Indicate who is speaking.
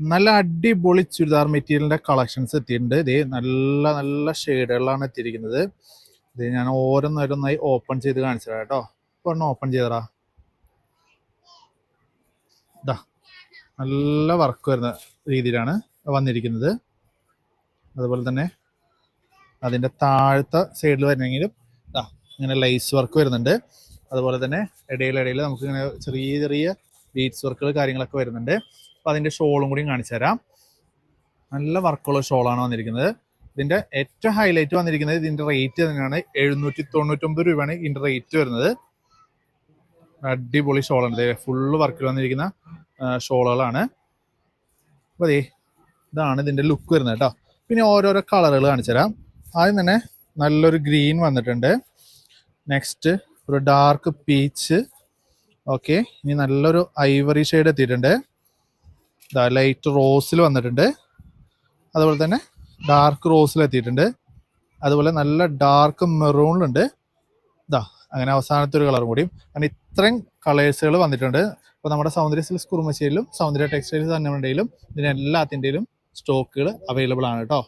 Speaker 1: നല്ല അടിപൊളി ചുരിദാർ മെറ്റീരിയലിന്റെ കളക്ഷൻസ് എത്തിയിട്ടുണ്ട്. ഇത് നല്ല നല്ല ഷെയ്ഡുകളാണ് എത്തിയിരിക്കുന്നത്. ഇത് ഞാൻ ഓരോന്നോരോന്നായി ഓപ്പൺ ചെയ്ത് കാണിച്ചു തരാം കേട്ടോ. ഒന്ന് ഓപ്പൺ ചെയ്തടാ. ഇതാ നല്ല വർക്ക് വരുന്ന രീതിയിലാണ് വന്നിരിക്കുന്നത്. അതുപോലെ തന്നെ അതിൻ്റെ താഴത്തെ സൈഡിൽ വരുന്നെങ്കിലും ഇതാ ഇങ്ങനെ ലൈസ് വർക്ക് വരുന്നുണ്ട്. അതുപോലെ തന്നെ ഇടയിലിടയിൽ നമുക്ക് ഇങ്ങനെ ചെറിയ ചെറിയ ബീഡ്സ് വർക്കുകൾ കാര്യങ്ങളൊക്കെ വരുന്നുണ്ട്. അപ്പോൾ അതിൻ്റെ ഷോളും കൂടി കാണിച്ചു തരാം. നല്ല വർക്കുള്ള ഷോളാണ് വന്നിരിക്കുന്നത്. ഇതിൻ്റെ ഏറ്റവും ഹൈലൈറ്റ് വന്നിരിക്കുന്നത് ഇതിൻ്റെ റേറ്റ് തന്നെയാണ്. 799 രൂപയാണ് ഇതിൻ്റെ റേറ്റ് വരുന്നത്. അടിപൊളി ഷോളാണ്. ഫുള്ള് വർക്കിൽ വന്നിരിക്കുന്ന ഷോളുകളാണ്. അപ്പോൾ ഇതാണ് ഇതിൻ്റെ ലുക്ക് വരുന്നത് കേട്ടോ. പിന്നെ ഓരോരോ കളറുകൾ കാണിച്ചു തരാം. ആദ്യം തന്നെ നല്ലൊരു ഗ്രീൻ വന്നിട്ടുണ്ട്. നെക്സ്റ്റ് ഒരു ഡാർക്ക് പീച്ച്. ഓക്കെ, ഇനി നല്ലൊരു ഐവറി ഷെയ്ഡ് എത്തിയിട്ടുണ്ട്. ഇതാ ലൈറ്റ് റോസിൽ വന്നിട്ടുണ്ട്. അതുപോലെ തന്നെ ഡാർക്ക് റോസിൽ എത്തിയിട്ടുണ്ട്. അതുപോലെ നല്ല ഡാർക്ക് മെറൂണിലുണ്ട്. ഇതാ അങ്ങനെ അവസാനത്തെ ഒരു കളറും കൂടിയും. അങ്ങനെ ഇത്രയും കളേഴ്സുകൾ വന്നിട്ടുണ്ട്. അപ്പോൾ നമ്മുടെ സൗന്ദര്യ സിൽക്സ് കുറുമശ്ശേരിയിലും സൗന്ദര്യ ടെക്സ്റ്റൈൽസ് തന്നെയുണ്ടെങ്കിലും ഇതിനെല്ലാത്തിൻ്റെയും സ്റ്റോക്കുകൾ അവൈലബിൾ ആണ് കേട്ടോ.